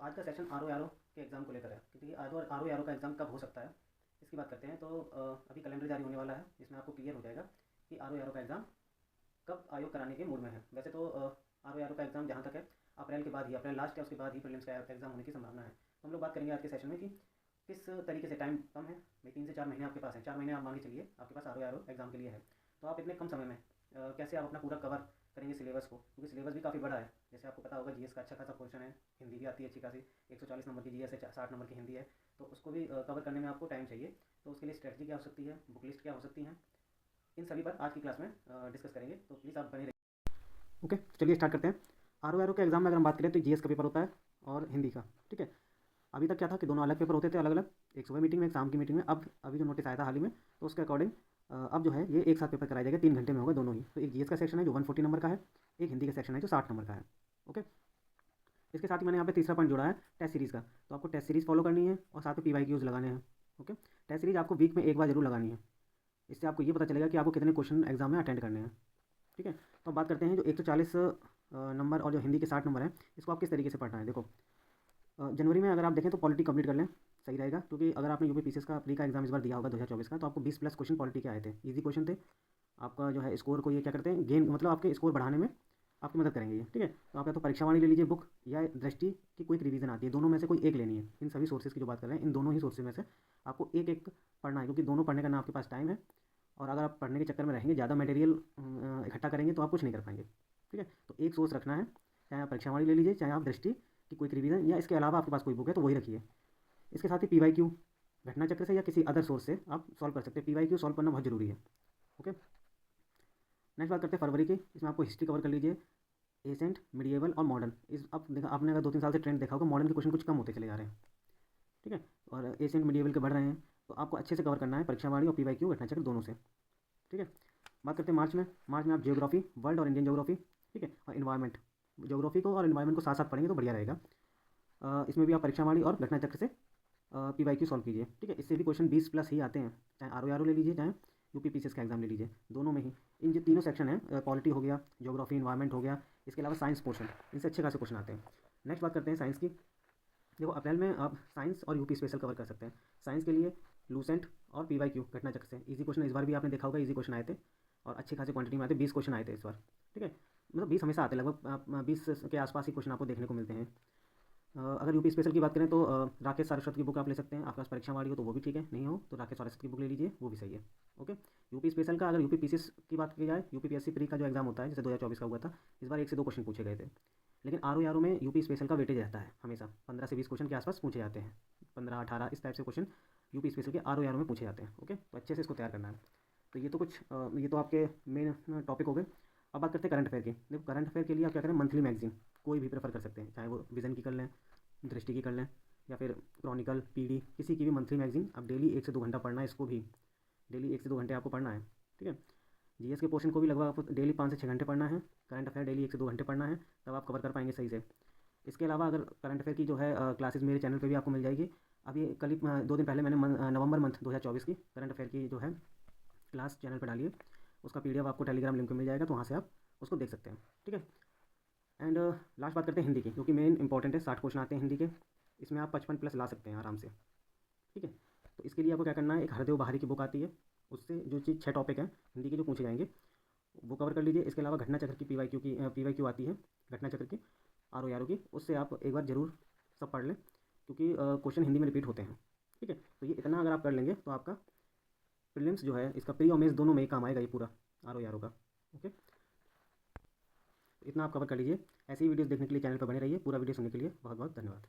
आज का session R O के एग्ज़ाम को लेकर है, क्योंकि आज और आर ओ का एग्ज़ाम कब हो सकता है इसकी बात करते हैं। तो अभी कैलेंडर जारी होने वाला है, जिसमें आपको क्लियर हो जाएगा कि आर ओ का एग्ज़ाम कब आयोग कराने के मूड में है। वैसे तो आर ओ का एग्ज़ाम जहाँ तक है अप्रैल के बाद ही, अप्रैल लास्ट है उसके बाद ही प्रीलिम्स का एग्ज़ाम होने की संभावना है। तो हम लोग बात करेंगे आज के सेशन में कि किस तरीके से, टाइम कम है भाई, 3 से 4 महीने आपके पास हैं, 4 महीने आप मान के चलिए आपके पास आर ओ एग्ज़ाम के लिए है। तो आप इतने कम समय में कैसे आप अपना पूरा कवर करेंगे सिलेबस को, क्योंकि सिलेबस भी काफ़ी बड़ा है। जैसे आपको पता होगा जीएस का अच्छा खासा पोर्शन है, हिंदी भी आती है अच्छी खासी, 140 नंबर की जीएस है, 60 नंबर की हिंदी है, तो उसको भी कवर करने में आपको टाइम चाहिए। तो उसके लिए स्ट्रेटजी क्या हो सकती है, बुक लिस्ट क्या हो सकती है, इन सभी पर आज की क्लास में डिस्कस करेंगे। तो प्लीज़ आप बने रहिए। ओके, तो चलिए स्टार्ट करते हैं। आर ओ के एग्ज़ाम में अगर हम बात करें तो जीएस का पेपर होता है और हिंदी का, ठीक है। अभी तक क्या था कि दोनों अलग पेपर होते थे, अलग अलग, एक सुबह मीटिंग में एक शाम की मीटिंग में। अब अभी जो नोटिस आया था हाल ही में, तो उसके अकॉर्डिंग अब जो है ये एक साथ पेपर कराया जाएगा, 3 घंटे में होगा दोनों ही। तो एक जीएस का सेक्शन है जो 140 नंबर का है, एक हिंदी का सेक्शन है जो 60 नंबर का है। ओके, इसके साथ ही मैंने यहाँ पे तीसरा पॉइंट जोड़ा है टेस्ट सीरीज़ का। तो आपको टेस्ट सीरीज़ फॉलो करनी है और साथ में PYQs लगाने हैं। ओके, टेस्ट सीरीज़ आपको वीक में एक बार जरूर लगानी है, इससे आपको ये पता चलेगा कि आपको कितने क्वेश्चन एग्जाम में अटेंड करने हैं। ठीक है, तो अब बात करते हैं जो 140 नंबर और जो हिंदी के 60 नंबर हैं, इसको आप किस तरीके से पढ़ना है। देखो, जनवरी में अगर आप देखें तो पॉलिटी कंप्लीट कर लें, सही रहेगा। क्योंकि अगर आपने यूपीपीसीएस का प्री का एग्जाम इस बार दिया होगा 2024 का, तो आपको 20 प्लस क्वेश्चन पॉलिटी के आए थे, इजी क्वेश्चन थे। आपका जो है स्कोर को ये क्या करते हैं, गेन, मतलब आपके स्कोर बढ़ाने में आपकी मदद करेंगे ये। ठीक है, तो आप या तो परीक्षा वाणी ले लीजिए बुक, या दृष्टि की क्विक रिवीजन आती है, दोनों में से कोई एक लेनी है। इन सभी सोर्सेज की जो बात कर रहे हैं, इन दोनों ही सोर्सेज में से आपको एक एक पढ़ना है, क्योंकि दोनों पढ़ने का ना आपके पास टाइम है। और अगर आप पढ़ने के चक्कर में रहेंगे, ज़्यादा मटेरियल इकट्ठा करेंगे, तो आप कुछ नहीं कर पाएंगे। ठीक है, तो एक सोर्स रखना है, चाहे आप परीक्षा वाणी ले लीजिए, चाहे आप दृष्टि की क्विक रिवीजन, या इसके अलावा आपके पास कोई बुक है तो वही रखिए। इसके साथ ही PYQ घटना चक्र से या किसी अदर सोर्स से आप सॉल्व कर सकते हैं। PYQ सॉल्व करना बहुत जरूरी है। ओके, नेक्स्ट बात करते हैं फरवरी की। इसमें आपको हिस्ट्री कवर कर लीजिए, एसेंट, मिडिएवल और मॉडर्न। इस अब देखा आपने, अगर 2-3 साल से ट्रेंड देखा होगा, मॉडर्न के क्वेश्चन कुछ कम होते चले जा रहे हैं। ठीक है, और एसेंट मिडिएवल के बढ़ रहे हैं, तो आपको अच्छे से कवर करना है परीक्षा वाणी और PYQ घटना चक्र दोनों से। ठीक है, बात करते हैं मार्च में। मार्च में आप जियोग्राफी, वर्ल्ड और इंडियन ज्योग्राफी, ठीक है, और इन्वायरमेंट, ज्योग्राफी को और इन्वायरमेंट को साथ साथ पढ़ेंगे तो बढ़िया रहेगा। इसमें भी आप परीक्षा वाणी और घटना चक्र से PYQ सॉल्व कीजिए। ठीक है, इससे भी क्वेश्चन 20 प्लस ही आते हैं, चाहे आर ओ ले लीजिए, चाहे यूपीपीसीएस का एग्जाम ले लीजिए, दोनों में ही इन जो तीनों सेक्शन है, पॉलिटी हो गया, ज्योग्राफी, इन्वायरमेंट हो गया, इसके अलावा साइंस पोर्शन, इनसे अच्छे खासे क्वेश्चन आते हैं। नेक्स्ट बात करते हैं साइंस की। देखो, अप्रैल में आप साइंस और यूपी स्पेशल कवर कर सकते हैं। साइंस के लिए लूसेंट और PYQ घटना चक्र से इजी क्वेश्चन, इस बार भी आपने देखा होगा इजी क्वेश्चन आए थे, और अच्छी खासी क्वांटिटी में आते, 20 क्वेश्चन आए थे इस बार। ठीक है, मतलब 20 हमेशा आते हैं, लगभग 20 के आसपास ही क्वेश्चन आपको देखने को मिलते हैं। अगर यूपी स्पेशल की बात करें तो राकेश सारस्वत की बुक आप ले सकते हैं। आपके पास परीक्षा वाली हो तो वो भी ठीक है, नहीं हो तो राकेश सारस्वत की बुक ले लीजिए, वो भी सही है। ओके, यूपी स्पेशल का अगर यूपीपीसीएस की बात की जाए, यूपीपीएससी प्री का जो एग्जाम होता है, जैसे 2024 का हुआ था, इस बार 1 से 2 क्वेश्चन पूछे गए थे। लेकिन आर ओ में यूपी स्पेशल का वेटेज रहता है, हमेशा 15 से 20 क्वेश्चन के आसपास पूछे जाते हैं, 15-18 इस टाइप से क्वेश्चन यूपी स्पेशल के आर ओ में पूछे जाते हैं। ओके, तो अच्छे से इसको तैयार करना है। तो ये तो कुछ ये तो आपके मेन टॉपिक हो गए। अब बात करते हैं करंट अफेयर की। देखो, करंट अफेयर के लिए आप क्या करें, मंथली मैगजीन कोई भी प्रेफर कर सकते हैं, चाहे वो विजन की कर लें, दृष्टि की कर लें, या फिर क्रॉनिकल, PD, किसी की भी मंथली मैगजीन। अब डेली 1 से 2 घंटा पढ़ना है, इसको भी डेली 1 से 2 घंटे आपको पढ़ना है। ठीक है, जीएस के पोर्शन को भी लगभग आपको डेली 5 से 6 घंटे पढ़ना है, करंट अफेयर डेली 1 से 2 घंटे पढ़ना है, तब आप कवर कर पाएंगे सही से। इसके अलावा अगर करंट अफेयर की जो है क्लासेस मेरे चैनल पे भी आपको मिल जाएगी। अभी कल ही 2 दिन पहले मैंने नवंबर मंथ 2024 की करंट अफेयर की जो है क्लास चैनल पर डालिए, उसका PDF आपको टेलीग्राम लिंक में मिल जाएगा, तो वहाँ से आप उसको देख सकते हैं। ठीक है, एंड लास्ट बात करते हैं हिंदी की, क्योंकि मेन इंपॉर्टेंट है। 60 क्वेश्चन आते हैं हिंदी के, इसमें आप 55 प्लस ला सकते हैं आराम से। ठीक है, तो इसके लिए आपको क्या करना है, एक हरदेव बाहरी की बुक आती है, उससे जो चीज़ 6 टॉपिक हैं हिंदी के जो पूछे जाएंगे वो कवर कर लीजिए। इसके अलावा घटना चक्र की PYQ आती है, घटना चक्र की आर ओ की, उससे आप एक बार ज़रूर सब पढ़ लें, क्योंकि क्वेश्चन हिंदी में रिपीट होते हैं। ठीक है, तो ये इतना अगर आप कर लेंगे तो आपका प्रीलिम्स जो है, इसका प्री और मेंस दोनों में ही काम आएगा ये पूरा आर ओ का। ओके, इतना आप कवर कर लीजिए। ऐसी ही वीडियोस देखने के लिए चैनल पर बने रहिए। पूरा वीडियो सुनने के लिए बहुत बहुत धन्यवाद।